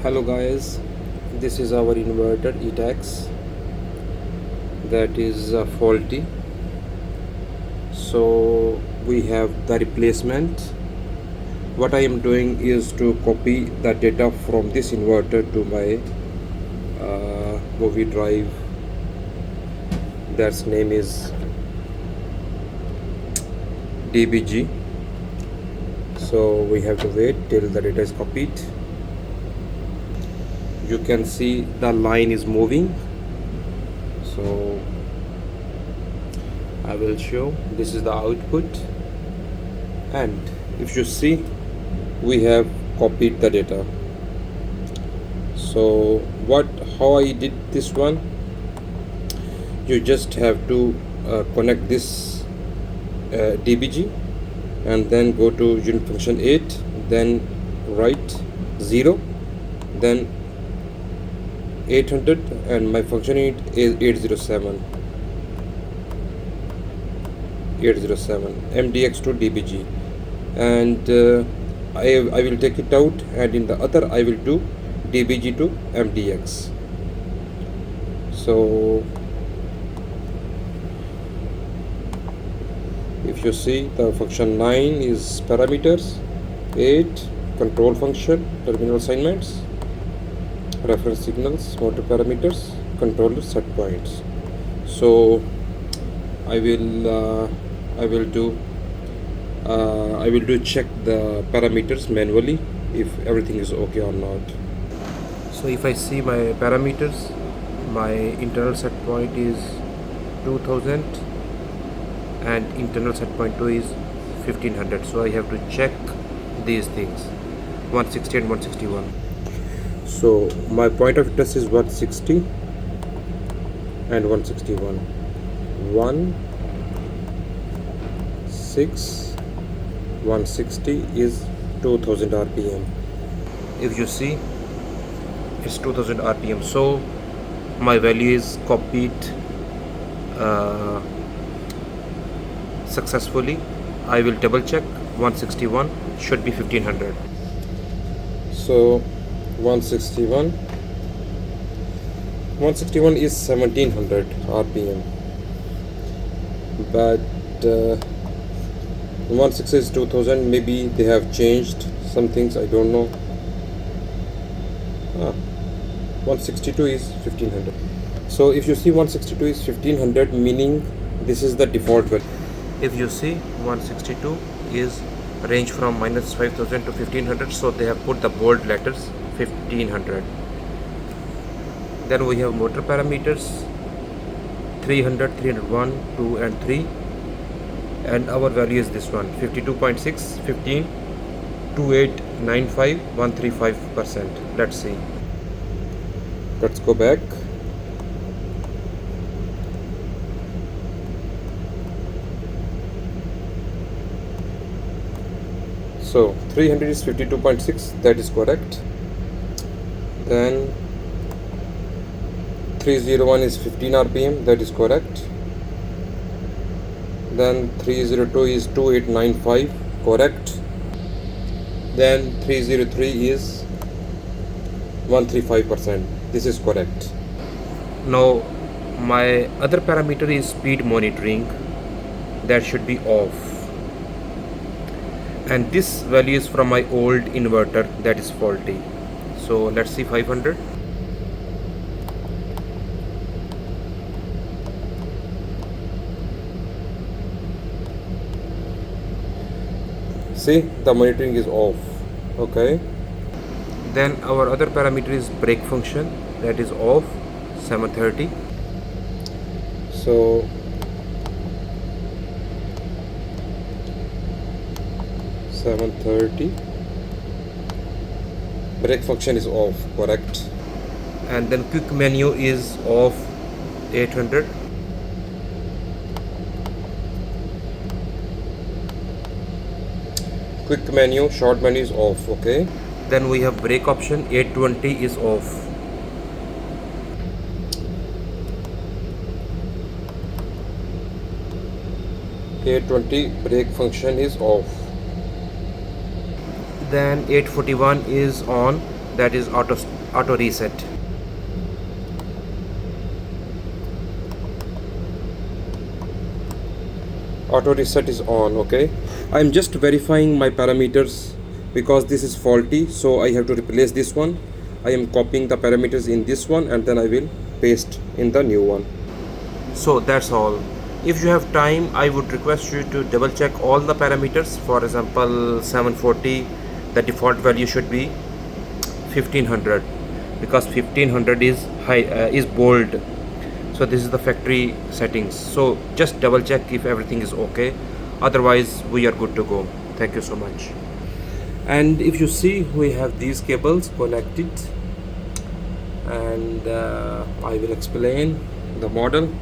Hello guys, this is our inverter ETAX that is faulty. So we have the replacement. What I am doing is to copy the data from this inverter to my Movi Drive. That's name is DBG. So we have to wait till the data is copied. You can see the line is moving, so I will show. This is the output, and if you see, we have copied the data. So how I did this one, you just have to connect this DBG and then go to unit function 8, then write 0, then 800, and my function unit is 807 MDX to DBG, and I will take it out, and in the other I will do DBG to MDX. So if you see, the function 9 is parameters, 8 control function, terminal assignments, reference signals, motor parameters, controller set points. So I will do check the parameters manually if everything is okay or not. So if I see my parameters, my internal set point is 2000 and internal set point 2 is 1500. So I have to check these things, 160 and 161. So my point of interest is 160 and 161. 160 is 2000 RPM. If you see, it's 2000 RPM. So my value is copied successfully. I will double check. 161 should be 1500. So 161 is 1700 RPM, but 160 is 2000. Maybe they have changed some things, I don't know. 162 is 1500. So if you see, 162 is 1500, meaning this is the default value. If you see, 162 is range from minus 5000 to 1500, so they have put the bold letters 1500. Then we have motor parameters 300, 301, 2 and 3, and our value is this one, 52.6, 15, 2895, 135%. Let's see. Let's go back. So 300 is 52.6, that is correct. Then 301 is 15 RPM, that is correct. Then 302 is 2895, correct. Then 303 is 135%, this is correct. Now my other parameter is speed monitoring, that should be off, and this value is from my old inverter, that is faulty. So let's see, 500. See, the monitoring is off. Okay. Then our other parameter is brake function, that is off, 730. So brake function is off, correct. And then quick menu is off, 800. Quick menu, short menu is off, okay. Then we have brake option, 820 is off. brake function is off. Then 841 is on, that is auto reset. Auto reset is on. Okay, I'm just verifying my parameters because this is faulty, so I have to replace this one. I am copying the parameters in this one and then I will paste in the new one. So that's all. If you have time, I would request you to double check all the parameters. For example, 740, the default value should be 1500 because 1500 is high, is bold. So this is the factory settings. So just double check if everything is okay. Otherwise, we are good to go. Thank you so much. And if you see, we have these cables connected, and I will explain the model.